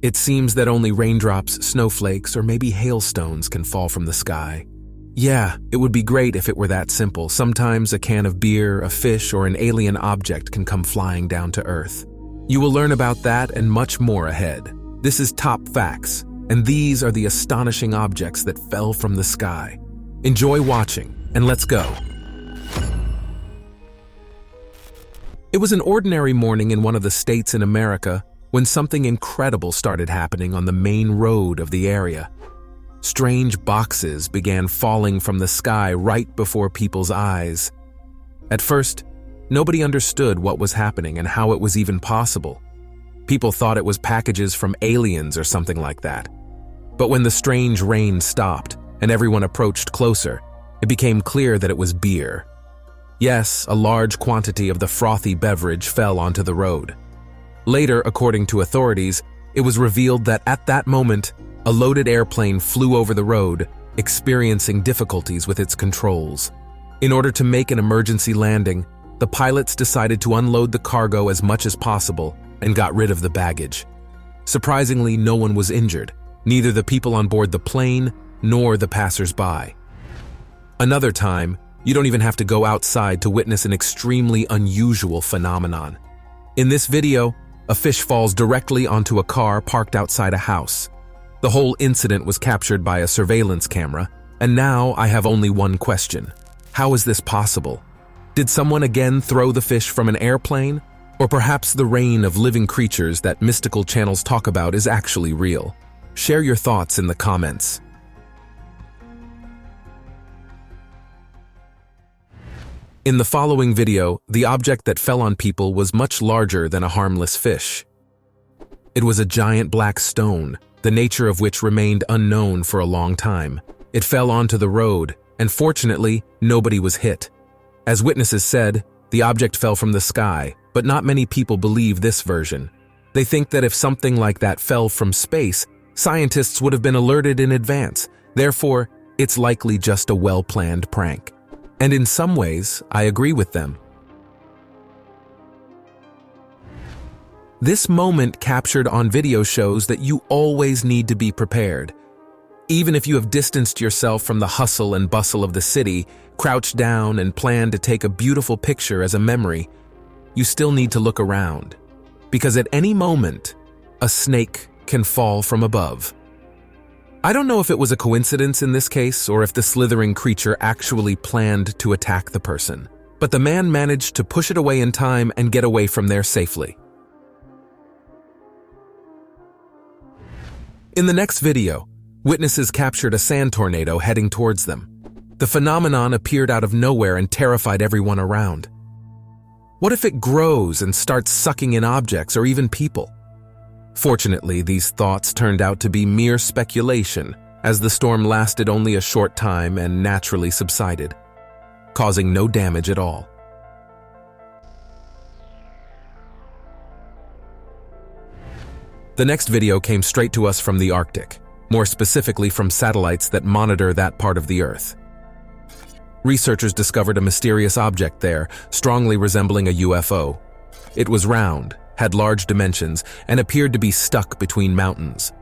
It seems that only raindrops, snowflakes, or maybe hailstones can fall from the sky. Yeah, it would be great if it were that simple. Sometimes a can of beer, a fish, or an alien object can come flying down to Earth. You will learn about that and much more ahead. This is Top Facts, and these are the astonishing objects that fell from the sky. Enjoy watching, and let's go. It was an ordinary morning in one of the states in America when something incredible started happening on the main road of the area. Strange boxes began falling from the sky right before people's eyes. At first, nobody understood what was happening and how it was even possible. People thought it was packages from aliens or something like that. But when the strange rain stopped and everyone approached closer, it became clear that it was beer. Yes, a large quantity of the frothy beverage fell onto the road. Later, according to authorities, it was revealed that at that moment, a loaded airplane flew over the road, experiencing difficulties with its controls. In order to make an emergency landing, the pilots decided to unload the cargo as much as possible and got rid of the baggage. Surprisingly, no one was injured, neither the people on board the plane nor the passers-by. Another time, you don't even have to go outside to witness an extremely unusual phenomenon. In this video, a fish falls directly onto a car parked outside a house. The whole incident was captured by a surveillance camera, and now I have only one question. How is this possible? Did someone again throw the fish from an airplane? Or perhaps the rain of living creatures that mystical channels talk about is actually real? Share your thoughts in the comments. In the following video, the object that fell on people was much larger than a harmless fish. It was a giant black stone, the nature of which remained unknown for a long time. It fell onto the road, and fortunately, nobody was hit. As witnesses said, the object fell from the sky, but not many people believe this version. They think that if something like that fell from space, scientists would have been alerted in advance. Therefore, it's likely just a well-planned prank. And in some ways, I agree with them. This moment captured on video shows that you always need to be prepared. Even if you have distanced yourself from the hustle and bustle of the city, crouched down and planned to take a beautiful picture as a memory, you still need to look around. Because at any moment, a snake can fall from above. I don't know if it was a coincidence in this case or if the slithering creature actually planned to attack the person, but the man managed to push it away in time and get away from there safely. In the next video, witnesses captured a sand tornado heading towards them. The phenomenon appeared out of nowhere and terrified everyone around. What if it grows and starts sucking in objects or even people? Fortunately, these thoughts turned out to be mere speculation, as the storm lasted only a short time and naturally subsided, causing no damage at all. The next video came straight to us from the Arctic, more specifically from satellites that monitor that part of the Earth. Researchers discovered a mysterious object there, strongly resembling a UFO. It was round, had large dimensions, and appeared to be stuck between mountains.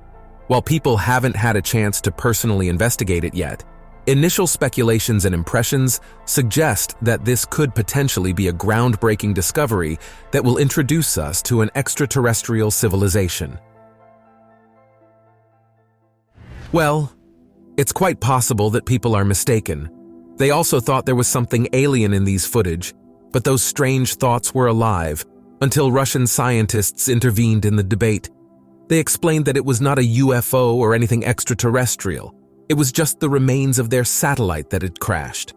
While people haven't had a chance to personally investigate it yet, initial speculations and impressions suggest that this could potentially be a groundbreaking discovery that will introduce us to an extraterrestrial civilization. Well, it's quite possible that people are mistaken. They also thought there was something alien in these footage, but those strange thoughts were alive until Russian scientists intervened in the debate. They explained that it was not a UFO or anything extraterrestrial. It was just the remains of their satellite that had crashed.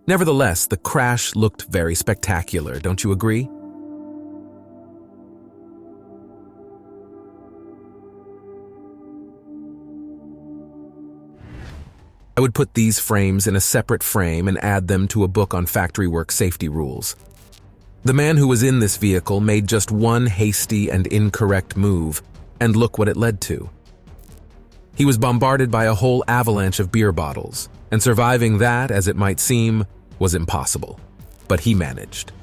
Nevertheless, the crash looked very spectacular, don't you agree? I would put these frames in a separate frame and add them to a book on factory work safety rules. The man who was in this vehicle made just one hasty and incorrect move, and look what it led to. He was bombarded by a whole avalanche of beer bottles, and surviving that, as it might seem, was impossible. But he managed.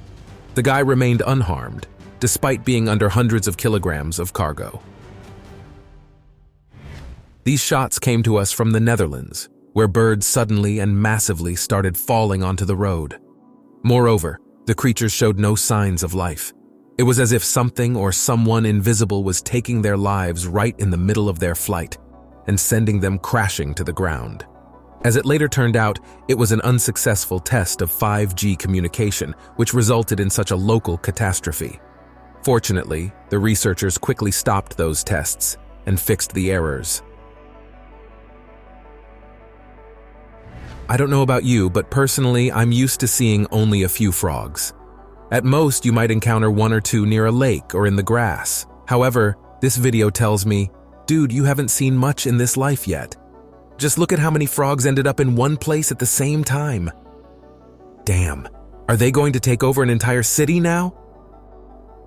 The guy remained unharmed, despite being under hundreds of kilograms of cargo. These shots came to us from the Netherlands, where birds suddenly and massively started falling onto the road. Moreover, the creatures showed no signs of life. It was as if something or someone invisible was taking their lives right in the middle of their flight and sending them crashing to the ground. As it later turned out, it was an unsuccessful test of 5G communication, which resulted in such a local catastrophe. Fortunately, the researchers quickly stopped those tests and fixed the errors. I don't know about you, but personally, I'm used to seeing only a few frogs. At most, you might encounter one or two near a lake or in the grass. However, this video tells me, dude, you haven't seen much in this life yet. Just look at how many frogs ended up in one place at the same time. Damn, are they going to take over an entire city now?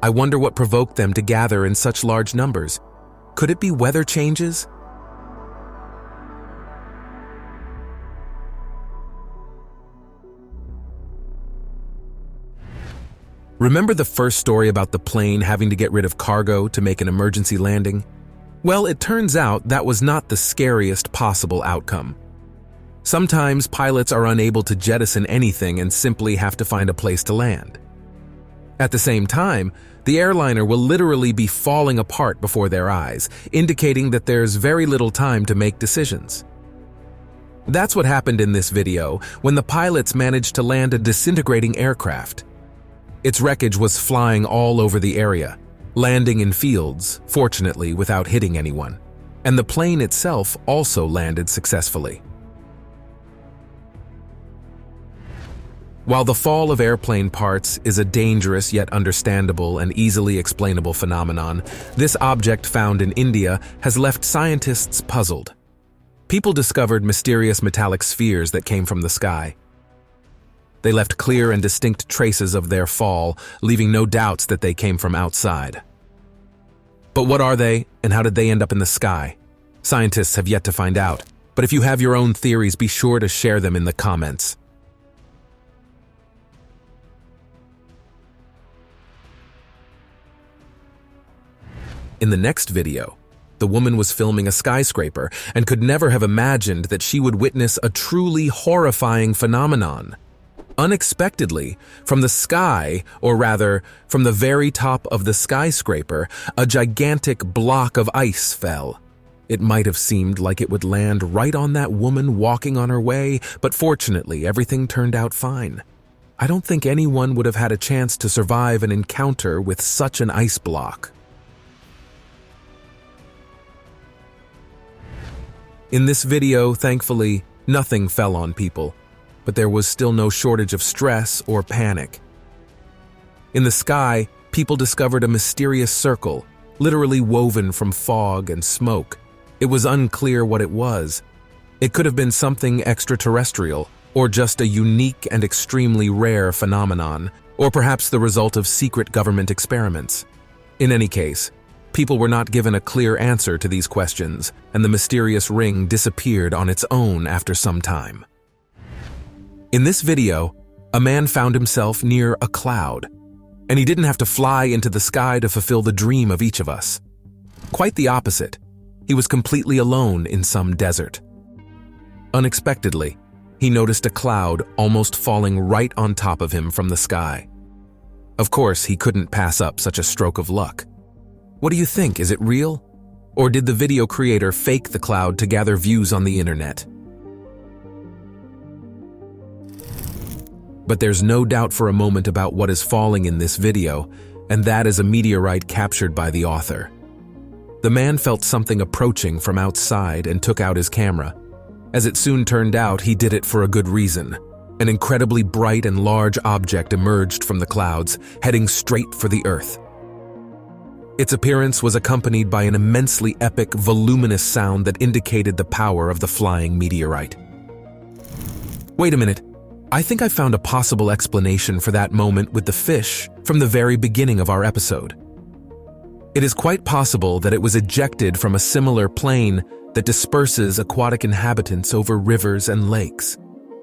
I wonder what provoked them to gather in such large numbers. Could it be weather changes? Remember the first story about the plane having to get rid of cargo to make an emergency landing? Well, it turns out that was not the scariest possible outcome. Sometimes pilots are unable to jettison anything and simply have to find a place to land. At the same time, the airliner will literally be falling apart before their eyes, indicating that there's very little time to make decisions. That's what happened in this video when the pilots managed to land a disintegrating aircraft. Its wreckage was flying all over the area, landing in fields, fortunately without hitting anyone, and the plane itself also landed successfully. While the fall of airplane parts is a dangerous yet understandable and easily explainable phenomenon, this object found in India has left scientists puzzled. People discovered mysterious metallic spheres that came from the sky. They left clear and distinct traces of their fall, leaving no doubts that they came from outside. But what are they, and how did they end up in the sky? Scientists have yet to find out, but if you have your own theories, be sure to share them in the comments. In the next video, the woman was filming a skyscraper and could never have imagined that she would witness a truly horrifying phenomenon. Unexpectedly, from the sky, or rather, from the very top of the skyscraper, a gigantic block of ice fell. It might have seemed like it would land right on that woman walking on her way, but fortunately, everything turned out fine. I don't think anyone would have had a chance to survive an encounter with such an ice block. In this video, thankfully, nothing fell on people, but there was still no shortage of stress or panic. In the sky, people discovered a mysterious circle, literally woven from fog and smoke. It was unclear what it was. It could have been something extraterrestrial, or just a unique and extremely rare phenomenon, or perhaps the result of secret government experiments. In any case, people were not given a clear answer to these questions, and the mysterious ring disappeared on its own after some time. In this video, a man found himself near a cloud, and he didn't have to fly into the sky to fulfill the dream of each of us. Quite the opposite. He was completely alone in some desert. Unexpectedly, he noticed a cloud almost falling right on top of him from the sky. Of course, he couldn't pass up such a stroke of luck. What do you think? Is it real? Or did the video creator fake the cloud to gather views on the internet? But there's no doubt for a moment about what is falling in this video, and that is a meteorite captured by the author. The man felt something approaching from outside and took out his camera. As it soon turned out, he did it for a good reason. An incredibly bright and large object emerged from the clouds, heading straight for the Earth. Its appearance was accompanied by an immensely epic, voluminous sound that indicated the power of the flying meteorite. Wait a minute. I think I found a possible explanation for that moment with the fish from the very beginning of our episode. It is quite possible that it was ejected from a similar plane that disperses aquatic inhabitants over rivers and lakes.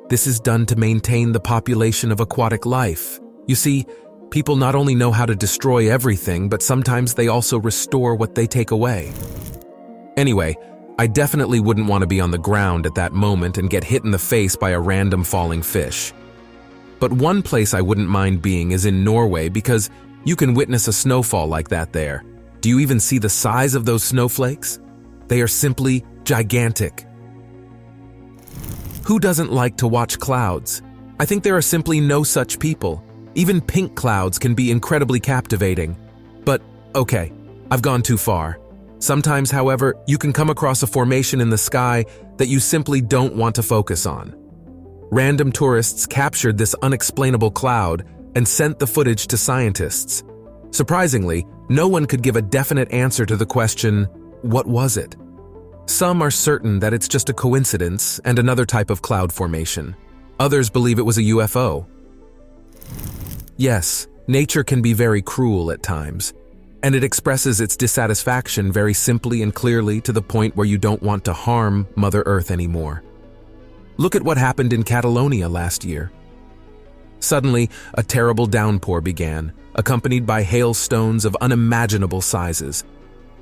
This is done to maintain the population of aquatic life. You see, people not only know how to destroy everything, but sometimes they also restore what they take away. Anyway, I definitely wouldn't want to be on the ground at that moment and get hit in the face by a random falling fish. But one place I wouldn't mind being is in Norway because you can witness a snowfall like that there. Do you even see the size of those snowflakes? They are simply gigantic. Who doesn't like to watch clouds? I think there are simply no such people. Even pink clouds can be incredibly captivating. But, okay, I've gone too far. Sometimes, however, you can come across a formation in the sky that you simply don't want to focus on. Random tourists captured this unexplainable cloud and sent the footage to scientists. Surprisingly, no one could give a definite answer to the question, what was it? Some are certain that it's just a coincidence and another type of cloud formation. Others believe it was a UFO. Yes, nature can be very cruel at times, and it expresses its dissatisfaction very simply and clearly to the point where you don't want to harm Mother Earth anymore. Look at what happened in Catalonia last year. Suddenly, a terrible downpour began, accompanied by hailstones of unimaginable sizes.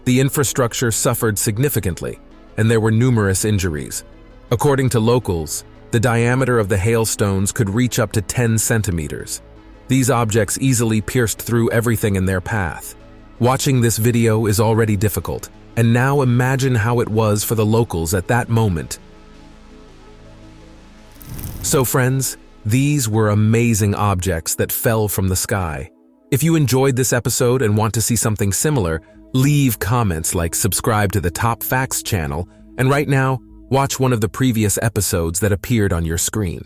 The infrastructure suffered significantly, and there were numerous injuries. According to locals, the diameter of the hailstones could reach up to 10 centimeters. These objects easily pierced through everything in their path. Watching this video is already difficult, and now imagine how it was for the locals at that moment. So friends, these were amazing objects that fell from the sky. If you enjoyed this episode and want to see something similar, leave comments like subscribe to the TopFacts channel, and right now, watch one of the previous episodes that appeared on your screen.